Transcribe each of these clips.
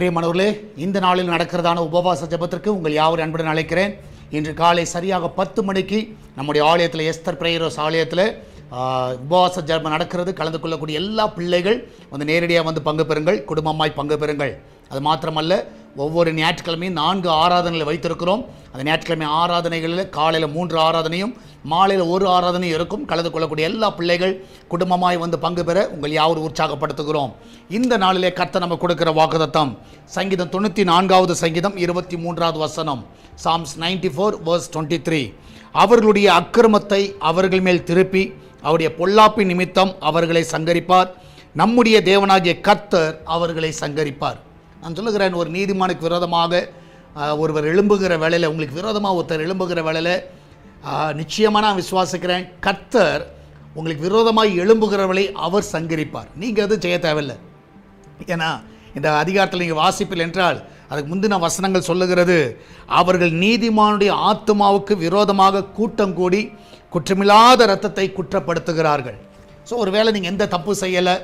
பிரியமானவர்களே, இந்த நாளில் நடக்கிறதான உபவாச ஜெபத்திற்கு உங்கள் யாவரும் அன்புடன் அழைக்கிறேன். இன்று காலை சரியாக 10 மணிக்கு நம்முடைய ஆலயத்தில், எஸ்தர் பிரேயரோஸ் ஆலயத்தில் உபவாச ஜெபம் நடக்கிறது. கலந்து கொள்ளக்கூடிய எல்லா பிள்ளைகள் வந்து நேரடியாக வந்து பங்கு பெறுங்கள், குடும்பமாய் பங்கு பெறுங்கள். அது மாத்திரமல்ல, ஒவ்வொரு ஞாயிற்றுக்கிழமையும் 4 ஆராதனைகளை வைத்திருக்கிறோம். அந்த ஞாயிற்றுக்கிழமை ஆராதனைகளில் காலையில் 3 ஆராதனையும் மாலையில் 1 ஆராதனையும் இருக்கும். கலந்து கொள்ளக்கூடிய எல்லா பிள்ளைகள் குடும்பமாய் வந்து பங்கு பெற உங்கள் யாவரும் உற்சாகப்படுத்துகிறோம். இந்த நாளிலே கர்த்தர் நம்ம கொடுக்கிற வாக்குத்தத்தம் சங்கீதம் 94வது சங்கீதம் 23வது வசனம், Psalms 94 verse 23. அவர்களுடைய அக்கிரமத்தை அவர்கள் மேல் திருப்பி அவருடைய பொல்லாப்பின் நிமித்தம் அவர்களை சங்கரிப்பார். நம்முடைய தேவனாகிய கர்த்தர் அவர்களை சங்கரிப்பார். நான் சொல்லுகிறேன், ஒரு நீதிமானுக்கு விரோதமாக ஒருவர் எழும்புகிற வேளையில், உங்களுக்கு விரோதமாக ஒருத்தர் எழும்புகிற வேளையில் நிச்சயமாக நான் விசுவாசிக்கிறேன், கர்த்தர் உங்களுக்கு விரோதமாக எழும்புகிறவர்களை அவர் சங்கரிப்பார். நீங்கள் அது செய்ய தேவையில்லை. ஏன்னா இந்த அதிகாரத்தில் நீங்கள் வாசிப்பில் என்றால் அதுக்கு முந்தின வசனங்கள் சொல்லுகிறது, அவர்கள் நீதிமானுடைய ஆத்மாவுக்கு விரோதமாக கூட்டம் கூடி குற்றமில்லாத இரத்தத்தை குற்றப்படுத்துகிறார்கள். ஸோ ஒருவேளை நீங்கள் எந்த தப்பு செய்யலை,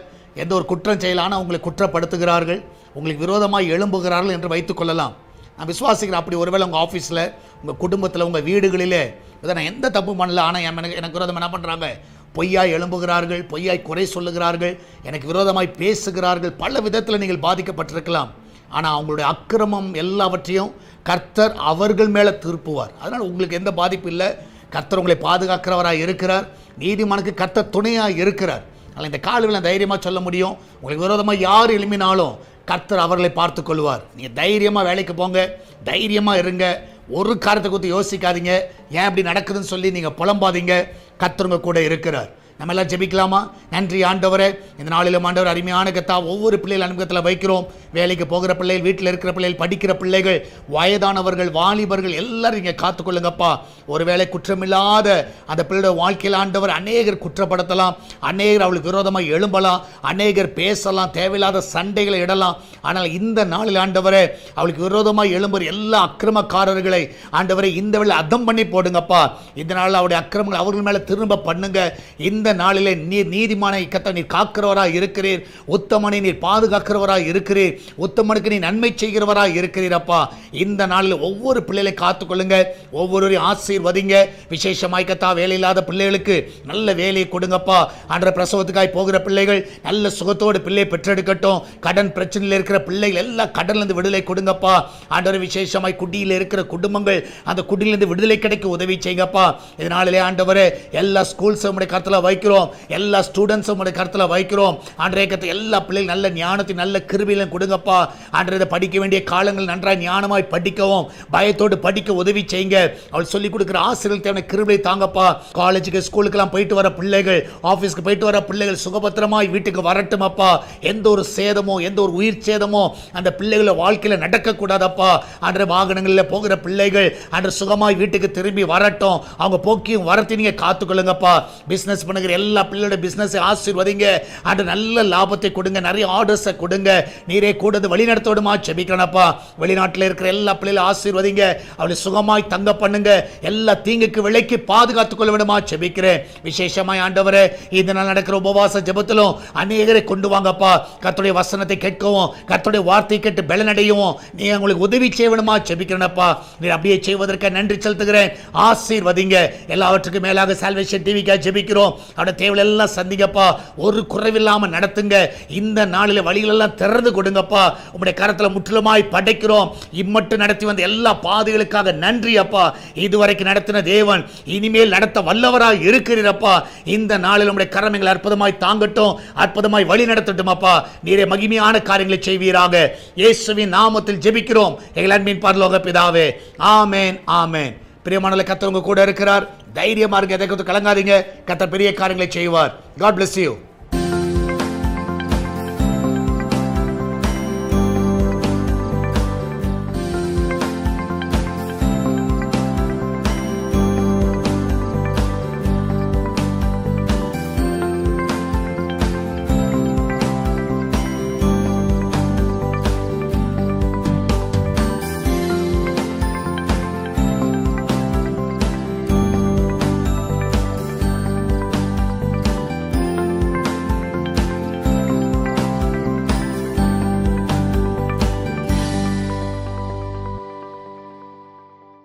எந்த ஒரு குற்றம் செய்யலான்னு உங்களை குற்றப்படுத்துகிறார்கள், உங்களுக்கு விரோதமாக எழும்புகிறார்கள் என்று வைத்துக்கொள்ளலாம். நான் விசுவாசிக்கிறேன், அப்படி ஒருவேளை உங்கள் ஆஃபீஸில், உங்கள் குடும்பத்தில், உங்கள் வீடுகளிலே இதை நான் எந்த தப்பு பண்ணல, ஆனால் எனக்கு விரோதம் என்ன பண்ணுறாங்க, பொய்யாய் எழும்புகிறார்கள், பொய்யாய் குறை சொல்லுகிறார்கள், எனக்கு விரோதமாய் பேசுகிறார்கள். பல விதத்தில் நீங்கள் பாதிக்கப்பட்டிருக்கலாம். ஆனால் அவங்களுடைய அக்கிரமம் எல்லாவற்றையும் கர்த்தர் அவர்கள் மேலே திருப்புவார். அதனால் உங்களுக்கு எந்த பாதிப்பு இல்லை. கர்த்தர் உங்களை பாதுகாக்கிறவராக இருக்கிறார். நீதிமானுக்கு கர்த்தர் துணையாக இருக்கிறார். ஆனால் இந்த காலையில் தைரியமாக சொல்ல முடியும், உங்களுக்கு விரோதமாக யார் எழுப்பினாலும் கர்த்தர் அவர்களை பார்த்து கொள்வார். நீங்கள் தைரியமாக வேலைக்கு போங்க, தைரியமாக இருங்க, ஒரு காரியத்தை குறித்து யோசிக்காதீங்க, ஏன் இப்படி நடக்குதுன்னு சொல்லி நீங்கள் புலம்பாதீங்க. கர்த்தருங்க கூட இருக்கிறார். நம்ம எல்லாம் ஜெபிக்கலாமா? நன்றி ஆண்டவரே, இந்த நாளிலும் ஆண்டவர் அருமையான கத்தா ஒவ்வொரு பிள்ளைகள் அனுபவத்தில் வைக்கிறோம். வேலைக்கு போகிற பிள்ளைகள், வீட்டில் இருக்கிற பிள்ளைகள், படிக்கிற பிள்ளைகள், வயதானவர்கள், வாலிபர்கள் எல்லாரும் இங்கே காத்துக்கொள்ளுங்கப்பா. ஒருவேளை குற்றமில்லாத அந்த பிள்ளையோட வாழ்க்கையில் ஆண்டவர் அநேகர் குற்றப்படுத்தலாம், அநேகர் அவளுக்கு விரோதமாக எழும்பலாம், அநேகர் பேசலாம், தேவையில்லாத சண்டைகளை இடலாம். ஆனால் இந்த நாளில் ஆண்டவரே, அவளுக்கு விரோதமாக எழும்புற எல்லா அக்கிரமக்காரர்களை ஆண்டவரை இந்த வேளை அதம் பண்ணி போடுங்கப்பா. இந்த நாளில் அவருடைய அக்கிரமங்கள் அவர்கள் மேலே திரும்ப பண்ணுங்க. இந்த நாளிலே நீர் நீதிமானை கத்த நீர் காக்கிறவராக இருக்கிறீர், உத்தமனை நீர் பாதுகாக்கிறவராக இருக்கிறீர், உத்தமனுக்கு நீ நன்மை செய்கிறவராக இருக்கிறீரப்பா. இந்த நாளில் ஒவ்வொரு பிள்ளைகளை காத்துக்கொள்ளுங்க, ஒவ்வொருவரையும் ஆசீர்வதிங்க. விசேஷமாய் கத்தா வேலை இல்லாத பிள்ளைகளுக்கு நல்ல வேலையை கொடுங்கப்பா. அன்ற பிரசவத்துக்காய் போகிற பிள்ளைகள் நல்ல சுகத்தோடு பிள்ளை பெற்றெடுக்கட்டும். கடன் பிரச்சனையில் இருக்கிற பிள்ளைகள் எல்லாம் கடலிலிருந்து விடுதலை கொடுங்கப்பா. ஆண்டவர் விசேஷமாய் குடியில் இருக்கிற குடும்பங்கள் அந்த குடியிலிருந்து விடுதலை கிடைக்க உதவி செய்யுங்கப்பா. இதனாலே ஆண்டவரே எல்லா ஸ்கூல்ஸும் உடைய கருத்தில் வைக்கிறோம், எல்லா ஸ்டூடெண்ட்ஸும் உடைய கருத்தில் வைக்கிறோம். ஆண்டவரே கத்த எல்லா பிள்ளைகள் நல்ல ஞானத்தை நல்ல கிருபையிலும் கொடுங்கப்பா. ஆண்டவரே படிக்க வேண்டிய காலங்கள் நன்றாக ஞானமாய் படிக்கவும் பயத்தோடு படிக்க உதவி செய்யுங்க. அவள் சொல்லிக் கொடுக்குற ஆசிரியர்கள் தேவையான கிருபை தாங்கப்பா. காலேஜுக்கு ஸ்கூலுக்கெல்லாம் போயிட்டு வர பிள்ளைகள், ஆஃபீஸ்க்கு போயிட்டு வர பிள்ளைகள் சுகபத்திரமாய் வீட்டுக்கு வரட்டும் அப்பா. எந்த ஒரு சேதமோ எந்த ஒரு உயிர் சேதமோ அந்த பிள்ளைகள வாழ்க்கையில் நடக்கக்கூடாதப்பா. ஆண்டவரே வாகனங்களில் போகிற பிள்ளைகள் ஆண்டவரே சுகமாய் வீட்டுக்கு திரும்பி வரட்டும். அவங்க போக்கியும் வரத்தை நீங்க காத்துக்கொள்ளுங்கப்பா. பிசினஸ் பண்ணுகிற எல்லா பிள்ளையோட பிசினஸை ஆசீர்வதிங்க. ஆண்டவரே நல்ல லாபத்தை கொடுங்க, நிறைய ஆர்டர்ஸை கொடுங்க. நீரே கூட வழி நடத்தோடுமா ஜெபிக்கிறேனப்பா. வெளிநாட்டில் இருக்கிற எல்லா பிள்ளைகளும் ஆசீர்வதிங்க, அவளை சுகமாய் தங்க பண்ணுங்க, எல்லா தீங்குக்கு விலைக்கு பாதுகாத்துக் கொள்ள வேண்டுமா ஜெபிக்கிறேன். விசேஷமாய் ஆண்டவரே இதனால் நடக்கிற உபவாச ஜெபத்திலும் அநேகரை கொண்டு வாங்கப்பா. கர்த்தருடைய வசனத்தை கேட்கவும், கர்த்தருடைய வார்த்தை கேட்டு பலனடையவும் நீ உங்களுக்கு உதவி செய்ய வேண்டுமா ஜெபிக்கிறேனப்பா. நீர் அப்படியே செய்வதற்கு நன்றி செலுத்துகிறேன். ஆசீர்வதிங்க. எல்லாவற்றுக்கும் மேலாக சால்வேஷன் டிவிக்காக ஜெபிக்கிறோம். அவருடைய தேவைகள் எல்லாம் சந்திங்கப்பா. ஒரு குறைவில்லாமல் நடத்துங்க. இந்த நாளில் வழிகளெல்லாம் திறந்து கொடுங்கப்பா. உங்களுடைய கரத்தில் முற்றிலுமாய் படைக்கிறோம். இம்மட்டு நடத்தி வந்த எல்லா பாதைகளுக்காக நன்றி அப்பா. இதுவரைக்கும் நடத்தின தேவன் இனிமேல் நடத்த வல்லவராய் இருக்கிறீரப்பா. இந்த நாளில் உங்களுடைய கரங்களை அற்புதமாய் தாங்கட்டும், அற்புதமாய் வழி நடத்தட்டும் அப்பா. நீரே மகிமையான காரியங்களை செய்வீராக. இயேசுவின் நாமத்தில் ஜெபிக்கிறோம் எங்கள் அன்பின் பரலோக பிதாவே. ஆமென், ஆமென். பிரியமானவர்களே, கர்த்தர் உங்க கூட இருக்கிறார். தைரியமா இருங்க, எதை குறித்து கலங்காதீங்க. கர்த்தர் பெரிய காரியங்களை செய்வார். God bless you.